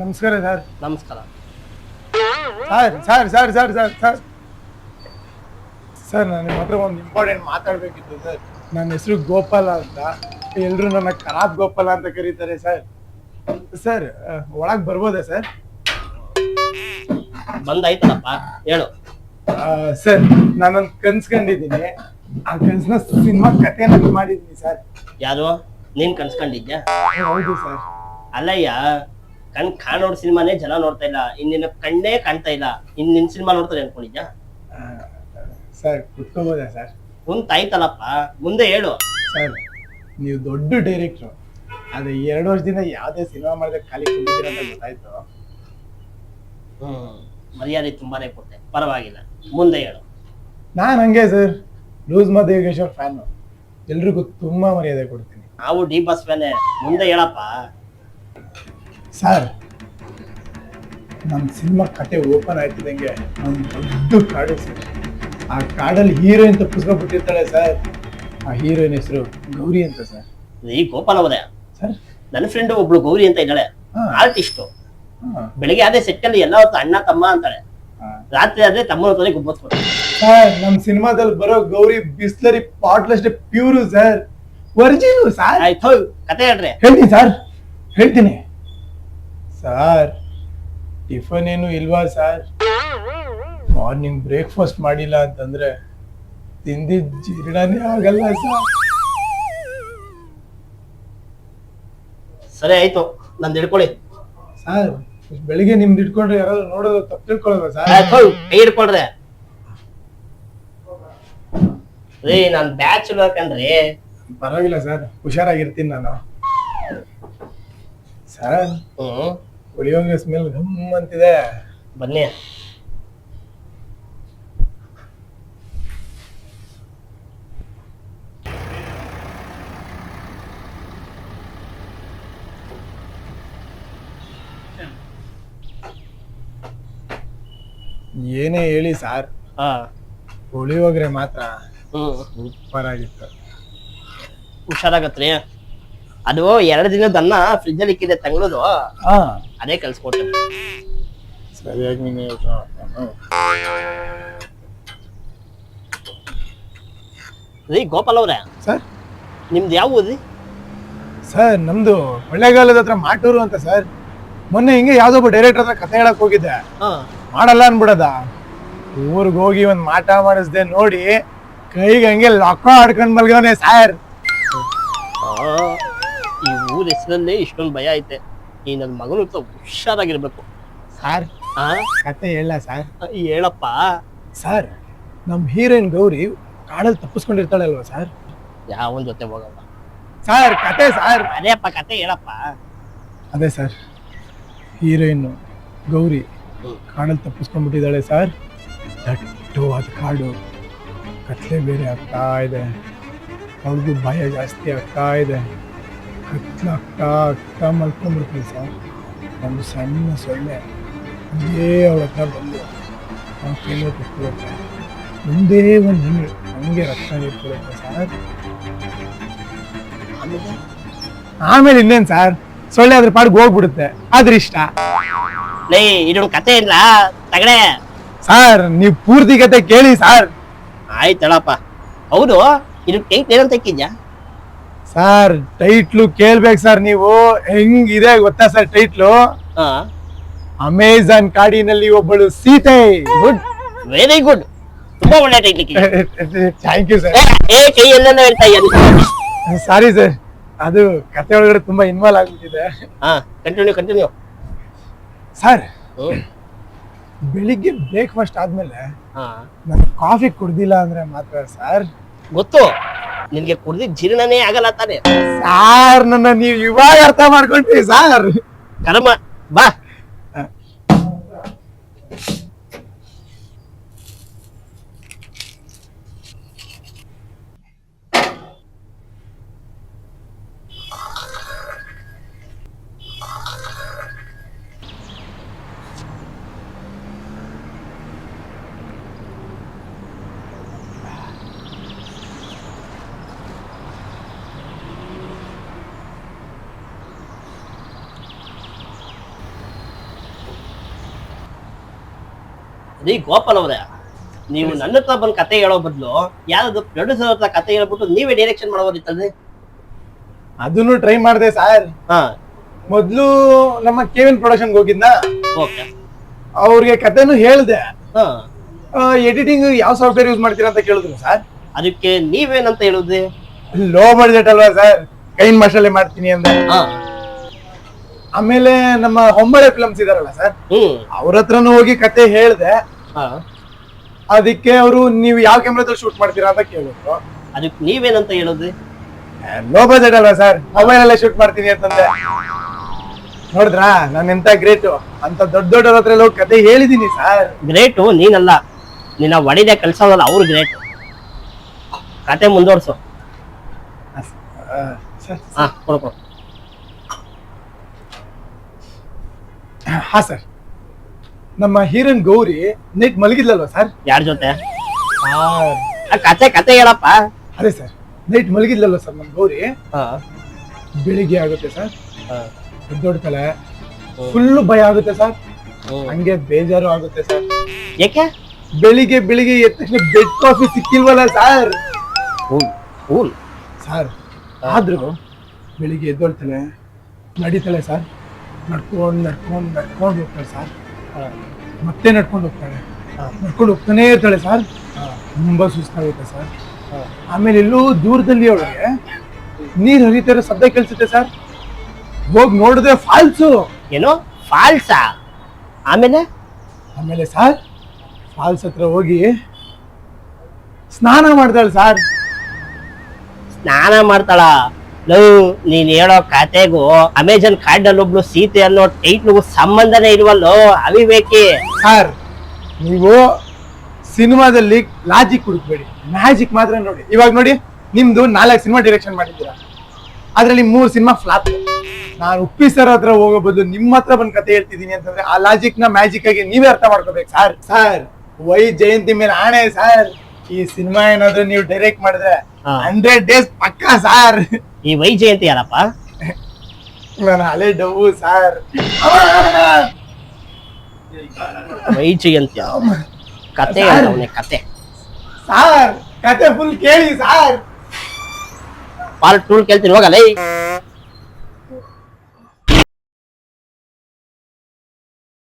ನಮಸ್ಕಾರ ಸರ್. ನಮಸ್ಕಾರ. Sir sir sir sir sir sir ನಾನು ನಿಮ್ಮ ಹತ್ರ ಒಂದು ಇಂಪಾರ್ಟೆಂಟ್ ಮಾತಾಡಬೇಕಿತ್ತು ಸರ್. ನನ್ನ ಹೆಸರು ಗೋಪಾಲ ಅಂತ, ಎಲ್ಲರೂ ನನ್ನ ಖರಾಬ್ ಗೋಪಾಲ ಅಂತ ಕರೀತಾರೆ ಸರ್. ಸರ್ ಒಳಗೆ ಬರ್ಬೋದಾ ಸರ್? ಬಂದಾಯ್ತಲ್ಲಪ್ಪ, ಹೇಳು. ಸರ್ ನಾನೊಂದು ಕನ್ಸ್ಕೊಂಡಿದ್ದೀನಿ, ಆ ಕನ್ಸನ್ನ ಸಿನಿಮಾ ಕಥೆನ ಮಾಡಿದ್ದೀನಿ ಸರ್. ಯಾರು? ನೀನ್ ಕನ್ಸ್ಕೊಂಡಿದ್ಯಾ? ಹೌದು ಸರ್. ಅಲ್ಲಯ್ಯ, ಕಾಣೋಡ್ ಸಿನಿಮಾನೇ ಜನ ನೋಡ್ತಾ ಇಲ್ಲ, ಇನ್ನಿನ ಕಣ್ಣೇ ಕಾಣ್ತಾ ಇಲ್ಲ, ನಿನ್ ಸಿನಿಮಾ ನೋಡ್ತಾರೆ ಅನ್ಕೊಂಡಿದ್ಯಾ? Sir ಕುತ್ಕೋಬೋದಾ sir? ಕುಂತಾಯ್ತಲ್ಲಪ್ಪ, ಮುಂದೆ ಹೇಳು. ಸರ್ ನೀವು ದೊಡ್ಡ ಡೈರೆಕ್ಟ್ರು, ಆದ್ರೆ 2 ವರ್ಷದಿಂದ ಯಾವ್ದೇ ಸಿನಿಮಾ ಮಾಡಿದ್ರೆ ಖಾಲಿ ಕುಂದಿದ್ದೀರ ಅಂತ ಗೊತ್ತಾಯ್ತು. ಮರ್ಯಾದೆ ತುಂಬಾನೇ ಕೊಟ್ಟೆ, ಪರವಾಗಿಲ್ಲ, ಮುಂದೆ ಹೇಳು. ನಾನ್ ಹಂಗೆ ಸರ್, ಲೂಸ್ ಮದೇಗೇಶ್ವರ್ ಫ್ಯಾನು, ಎಲ್ರಿಗೂ ತುಂಬಾ ಮರ್ಯಾದೆ ಕೊಡ್ತೀನಿ. ನಾವು ಡಿ ಬಸ್ ಫ್ಯಾನೆ, ಮುಂದೆ ಹೇಳಪ್ಪ. ಸರ್ ನಮ್ಮ ಸಿನಿಮಾ ಕತೆ ಓಪನ್ ಆಯ್ತಿದಂಗೆ ಒಂದು ದೊಡ್ಡ ಕಾಡು ಸರ್. ಆ ಕಾಡಲ್ಲಿ ಹೀರೋಯಿನ್ ತಪ್ಪಿಸ್ಕೊಂಡ್ಬಿಟ್ಟಿರ್ತಾಳೆ ಸರ್. ಆ ಹೀರೋಯಿನ್ ಹೆಸರು ಗೌರಿ ಅಂತ ಸರ್. ಈ ಗೋಪಾಲ್ ಅವರೇ ಸರ್, ನನ್ನ ಫ್ರೆಂಡ್ ಒಬ್ಳು ಗೌರಿ ಅಂತ ಇದ್ದಾಳೆ, ಆರ್ಟಿಸ್ಟು. ಬೆಳಿಗ್ಗೆ ಆದ್ರೆ ಸೆಟ್ ಅಲ್ಲಿ ಎಲ್ಲ ಹೊತ್ತು ಅಣ್ಣ ತಮ್ಮ ಅಂತಾಳೆ, ರಾತ್ರಿ ಆದ್ರೆ ತಮ್ಮನ ಹತ್ರ ಗುಬ್ಬಸ್ಕೊಡ್ತಾರೆ. ಸರ್ ನಮ್ ಸಿನಿಮಾದಲ್ಲಿ ಬರೋ ಗೌರಿ ಬಿಸ್ಲರಿ ಪಾಟ್ಲಷ್ಟೇ ಪ್ಯೂರು ಸರ್, ಒರಿಜಿನಲ್ ಸರ್. ಆಯ್ತು, ಕತೆ ಹೇಳ್ರಿ. ಹೇಳ್ತೀನಿ ಸರ್, ಹೇಳ್ತೀನಿ ಸರ್. ಟಿಫನ್ ಏನು ಇಲ್ವಾ ಸರ್? ಮಾರ್ನಿಂಗ್ ಬ್ರೇಕ್ಫಾಸ್ಟ್ ಮಾಡಿಲ್ಲ ಅಂತಂದ್ರೆ ತಿಂದಿದ್ ಜೀರ್ಣನೇ ಆಗಲ್ಲ ಸರ್. ಸರಿ ಆಯ್ತು, ನಂದು ಹಿಡ್ಕೊಳ್ಳಿ. ಸರ್ ಬೆಳಿಗ್ಗೆ ನಿಮ್ದು ಇಟ್ಕೊಂಡ್ರೆ ಯಾರಾದ್ರೂ ನೋಡೋದು ತಪ್ಪು ತಿಳ್ಕೊಳ್ಳಲ್ವಾ ಸರ್? ಕೈ ಹಿಡ್ಕೊಳ್ರೆ. ರೀ ನಾನ್ ಬ್ಯಾಚುಲರ್ ಕಣ್ರಿ. ಪರವಾಗಿಲ್ಲ ಸರ್, ಹುಷಾರಾಗಿರ್ತೀನಿ ನಾನು. ಸರ್ ಉಳಿಯೋಂಗೆ ಸ್ಮೆಲ್ ಘಮ್ ಅಂತಿದೆ. ಬನ್ನಿ. ಏನೇ ಹೇಳಿ ಸರ್, ಪುಳಿಯೋಗರೆ ಮಾತ್ರ ಸೂಪರ್ ಆಗಿತ್ತು. ಹುಷಾರಾಗತ್ರಿ. ಅದು 2 ದಿನದನ್ನ ಫ್ರಿಜ್ ಅಲ್ಲಿ ಇಕ್ಕಿದೆ, ತಂಗಳದು, ಅದೇ ಕಲ್ಸ್ಕೊಡ್ತೇನೆ. ಸರಿಯಾಗಿ ನೀನು ರೀ ಗೋಪಾಲ್ ಅವ್ರೆ, ಸರ್ ನಿಮ್ದು ಯಾವ ಊರಿ? ಸರ್ ನಮ್ದು ಕೊಳ್ಳೇಗಾಲದ ಹತ್ರ ಮಾಟೂರು ಅಂತ ಸರ್. ಮೊನ್ನೆ ಹಿಂಗೆ ಯಾವ್ದೊಬ್ಬ ಡೈರೆಕ್ಟರ್ ಹತ್ರ ಕತೆ ಹೇಳಕ್ ಹೋಗಿದ್ದೆ, ಮಾಡಲ್ಲ ಅನ್ಬಿಡದ. ಊರ್ಗ್ ಹೋಗಿ ಒಂದ್ ಮಾಟ ಮಾಡಿಸ್ದೆ ನೋಡಿ, ಕೈಗೆ ಹಂಗೆ ಲೊಕ್ಕ ಆಡ್ಕೊಂಡ್ ಮಲ್ಗವನೆ ಸರ್. ಈ ಊರ ಹೆಸರಲ್ಲೇ ಇಷ್ಟೊಂದು ಭಯ ಐತೆ. ಈ ನನ್ನ ಮಗನು ಹುಷಾರಾಗಿರ್ಬೇಕು ಸರ್. ಕತೆ ಹೇಳ ಸರ್? ಹೇಳಪ್ಪ. ಸರ್ ನಮ್ ಹೀರೋಯಿನ್ ಗೌರಿ ಕಾಡಲ್ಲಿ ತಪ್ಪಿಸ್ಕೊಂಡಿರ್ತಾಳೆ ಅಲ್ವಾ ಸರ್? ಯಾವನ್ ಜೊತೆ ಹೋಗಲ್ಲ ಸರ್. ಕತೆ ಸರ್? ಅದೇ ಅಪ್ಪ, ಕತೆ ಹೇಳಪ್ಪ. ಅದೇ ಸರ್, ಹೀರೋಯಿನ್ ಗೌರಿ ಕಾಡಲ್ಲಿ ತಪ್ಪಿಸ್ಕೊಂಡ್ಬಿಟ್ಟಿದ್ದಾಳೆ ಸರ್. ದಟ್ಟವಾದ ಕಾಡು, ಕತ್ಲೆ ಬೇರೆ ಆಗ್ತಾ ಇದೆ, ಅವ್ರಿಗೂ ಭಯ ಜಾಸ್ತಿ ಆಗ್ತಾ ಇದೆ. ಕತ್ಲಾಗ್ತಾ ಮಲ್ಕೊಂಡ್ಬಿಡ್ತೀವಿ ಸರ್. ಒಂದು ಸಣ್ಣ ಸೊಳ್ಳೆ ಹಂಗೇ ಅವಳ ಹತ್ರ ಬಂದು ಅವ್ನ ಕೈಲೇ ಕುತ್ಕೊಳುತ್ತೆ. ಒಂದೇ ಒಂದು ಹಣ್ಣು ಹಂಗೆ ರಕ್ತ ಇಟ್ಕೊಳುತ್ತೆ ಸರ್. ಆಮೇಲೆ ಇನ್ನೇನು ಸರ್, ಸೊಳ್ಳೆ ಅದ್ರ ಪಾಡಿಗೆ ಹೋಗ್ಬಿಡುತ್ತೆ. ಆದ್ರೆ ಇಷ್ಟ ಲೇ, ಇದೊಂದು ಕತೆ ಇಲ್ಲ ತಗಡೆ. ಸರ್ ನೀವು ಪೂರ್ತಿ ಕತೆ ಕೇಳಿ ಸರ್. ಆಯ್ತಳಪ್ಪ. ಹೌದು, ಇದು ಟೈಟ್ ಏನಂತ ಇಕ್ಕಿದ್ಯಾ? ಸರ್ ಟೈಟ್ಲು ಕೇಳ್ಬೇಕು ಸರ್. ನೀವು ಹೆಂಗಿದೆ ಗೊತ್ತಾ ಸರ್ ಟೈಟ್ಲು? ಅಮೆಜಾನ್ ಕಾಡಿನಲ್ಲಿ ಒಬ್ಬಳು ಸೀತೆ. ಗುಡ್, ವೆರಿ ಗುಡ್, ತುಂಬಾ ಒಳ್ಳೆ ಟೈಟ್ಲ್. Thank you sir. ಕೈ ಎಲ್ಲೆಲ್ಲ ಹೇಳ್ತಾ ಇದ್ದೀನಿ. ಸಾರಿ ಸರ್, ಅದು ಕತೆ ಒಳಗಡೆ ತುಂಬಾ ಇನ್ವಾಲ್ವ್ ಆಗ್ಬಿಟ್ಟಿದೆ. Continue sir. ಬೆಳಿಗ್ಗೆ ಬ್ರೇಕ್ಫಾಸ್ಟ್ ಆದ್ಮೇಲೆ ನಾನು ಕಾಫಿ ಕುಡ್ದಿಲ್ಲ ಅಂದ್ರೆ ಮಾತ್ರ ಸರ್. ಗೊತ್ತು, ನಿನ್ಗೆ ಕುಡ್ದಿದ್ ಜೀರ್ಣನೇ ಆಗಲ್ಲ ತಾನೆ ಸಾರ್. ನನ್ನ ನೀವು ಇವಾಗ ಅರ್ಥ ಮಾಡ್ಕೊಂಡ್ರಿ ಸಾರ್. ಕರ್ಮ, ಬಾ. ರೀ ಗೋಪಾಲ್ ಅವ್ರೆ, ನೀವು ನನ್ನ ಹತ್ರ ಬಂದು ಕತೆ ಹೇಳೋ ಬದಲು ಯಾವ್ದು ಪ್ರೊಡ್ಯೂಸರ್ ಹತ್ರ ಕತೆ ಹೇಳ್ಬಿಟ್ಟು ನೀವೇ ಡೈರೆಕ್ಷನ್ ಮಾಡೋದಿತ್ತಲ್ರಿ? ಅದನ್ನು ಟ್ರೈ ಮಾಡಿದೆ ಸರ್. ಹಾ, ಮೊದ್ಲು ನಮ್ಮ ಕೆವಿನ್ ಪ್ರೊಡಕ್ಷನ್ ಹೋಗಿದ್ನ, ಓಕೆ. ಅವ್ರಿಗೆ ಕತೆನು ಹೇಳ್ದೆ. ಹಾ, ಎಡಿಟಿಂಗ್ ಯಾವ ಸಾಫ್ಟ್ವೇರ್ ಯೂಸ್ ಮಾಡ್ತೀರಾ ಅಂತ ಕೇಳಿದ್ರು ಸರ್. ಅದಕ್ಕೆ ನೀವೇನಂತ ಹೇಳುದ್ರಿ? ಲೋ ಬಡ್ಜೆಟ್ ಅಲ್ವಾ ಸರ್, ಕೈನ್ ಮಸಾಲೆ ಮಾಡ್ತೀನಿ ಅಂದೆ. ಹಾ, ಆಮೇಲೆ ನಮ್ಮ ಹೊಂಬಳೆ ಫಿಲ್ಮ್ಸ್ ಇದಾರಲ್ಲ ಸರ್, ಅವ್ರ ಹತ್ರನು ಹೋಗಿ ಕತೆ ಹೇಳ್ದೆ. ಹಾ, ಅದಕ್ಕೆ ಅವರು ನೀವು ಯಾವ ಕ್ಯಾಮ್ರಾದಲ್ಲಿ ಶೂಟ್ ಮಾಡ್ತೀರಾ ಅಂತ ಕೇಳಿದ್ರು. ಅದಕ್ಕೆ ನೀವೇನಂತ ಹೇಳುದ್ರಿ? ಲೋ ಬಜೆಟ್ ಅಲ್ವಾ ಸರ್, ಮೊಬೈಲ್ ಅಲ್ಲೇ ಶೂಟ್ ಮಾಡ್ತೀನಿ ಅಂತಂದೆ. ನೋಡಿದ್ರಾ ನಾನು ಎಂತ ಗ್ರೇಟು ಅಂತ ದೊಡ್ಡವ್ರ ಹತ್ರ ಹೋಗಿ ಕತೆ ಹೇಳಿದೀನಿ ಸರ್. ಗ್ರೇಟು ನೀನಲ್ಲ, ನಿನ್ನ ಒಡಿದೆ ಕಲ್ಸೋದಲ್ಲ ಅವ್ರು ಗ್ರೇಟ್. ಕತೆ ಮುಂದುವರ್ಸು. ಹಾ, ಕೊಡು. ಹಾ ಸರ್, ನಮ್ಮ ಹೀರೋಯಿನ್ ಗೌರಿ ನೈಟ್ ಮಲಗಿದ್ಲಲ್ವಾ ಸರ್? ಯಾರ ಜೊತೆ? ಕತೆ ಹೇಳಪ್ಪ. ಅದೇ ಸರ್, ನೈಟ್ ಮಲಗಿದ್ಲಲ್ವಾ ಸರ್ ನಮ್ಮ ಗೌರಿ? ಬೆಳಿಗ್ಗೆ ಆಗುತ್ತೆ ಸರ್, ಎದ್ದೊಡ್ತಾಳೆ, ಫುಲ್ ಭಯ ಆಗುತ್ತೆ ಸರ್, ಹಂಗೆ ಬೇಜಾರು ಆಗುತ್ತೆ ಸರ್. ಯಾಕೆ? ಬೆಳಿಗ್ಗೆ ಎದ್ದ ತಕ್ಷಣ ಬೆಡ್ ಕಾಫಿ ಸಿಕ್ಕಿಲ್ವಲ್ಲ ಸರ್. ಸರ್ ಆದ್ರೂ ಬೆಳಿಗ್ಗೆ ಎದ್ದೊಳ್ತಾಳೆ, ನಡೀತಾಳೆ ಸರ್, ನಡ್ಕೊಂಡು ಹೋಗ್ತಾಳೆ ಸರ್, ಮತ್ತೆ ನಡ್ಕೊಂಡು ಹೋಗ್ತಾನೆ ಇರ್ತಾಳೆ ಸರ್. ತುಂಬಾ ಸುಸ್ತಾಗುತ್ತೆ ಸರ್. ಆಮೇಲೆ ಎಲ್ಲೋ ದೂರದಲ್ಲಿ ಅವಳಿಗೆ ನೀರ್ ಹರಿತಾರ ಶಬ್ದ ಕೇಳಿಸುತ್ತೆ ಸರ್. ಹೋಗಿ ನೋಡಿದ್ರೆ ಫಾಲ್ಸು. ಏನೋ ಫಾಲ್ಸಾ? ಆಮೇಲೆ ಸರ್ ಫಾಲ್ಸ್ ಹತ್ರ ಹೋಗಿ ಸ್ನಾನ ಮಾಡ್ತಾಳೆ ಸರ್. ಸ್ನಾನ ಮಾಡ್ತಾಳ? ನೀನ್ ಹೇಳೋ ಕತೆಗೂ ಅಮೆಜಾನ್ ಕಾಡ್ನಲ್ಲಿ ಒಬ್ಳು ಸೀತೆ ಅನ್ನೋ ಟೈಟ್ಲಿಗೂ ಸಂಬಂಧನೇ ಇಲ್ವಲ್ಲೋ ಅವಿವೇಕಿ. ಸರ್ ನೀವು ಸಿನಿಮಾದಲ್ಲಿ ಲಾಜಿಕ್ ಹುಡುಕ್ಬೇಡಿ, ಮ್ಯಾಜಿಕ್ ಮಾತ್ರ ನೋಡಿ. ಇವಾಗ ನೋಡಿ, ನಿಮ್ದು 4 ಸಿನಿಮಾ ಡೈರೆಕ್ಷನ್ ಮಾಡಿದ್ದೀರಾ, ಅದ್ರಲ್ಲಿ 3 ಸಿನಿಮಾ ಫ್ಲಾಪ್. ನಾನು ಉಪ್ಪಿ ಸರ್ ಹತ್ರ ಹೋಗೋ ಬದಲು ನಿಮ್ಮ ಹತ್ರ ಬಂದು ಕತೆ ಹೇಳ್ತಿದ್ದೀನಿ ಅಂತಂದ್ರೆ ಆ ಲಾಜಿಕ್ ನ ಮ್ಯಾಜಿಕ್ ಆಗಿ ನೀವೇ ಅರ್ಥ ಮಾಡ್ಕೋಬೇಕು ಸರ್. ಸರ್ ವೈ ಜಯಂತಿ ಮೇಲೆ ಆಣೆ ಸರ್, ಈ ಸಿನಿಮಾ ಏನಾದ್ರು ನೀವು ಡೈರೆಕ್ಟ್ ಮಾಡಿದ್ರೆ 100 ಡೇಸ್ ಪಕ್ಕಾ ಸರ್. ಈ ವೈ ಜಯಂತಿ ಯಾರಪ್ಪ? ನಾನು ಹಳೆ ಡವ್ವು ಸರ್. ವೈ ಜಯಂತಿ ಕತೆ ಹೇಳ್ತವನೆ ಕತೆ. ಸರ್ ಕತೆ ಫುಲ್ ಕೇಳಿ ಸರ್. ಪಾರ್ಟ್ 2 ಕೇಳ್ತೀನಿ ಹೋಗಲ್ಲ.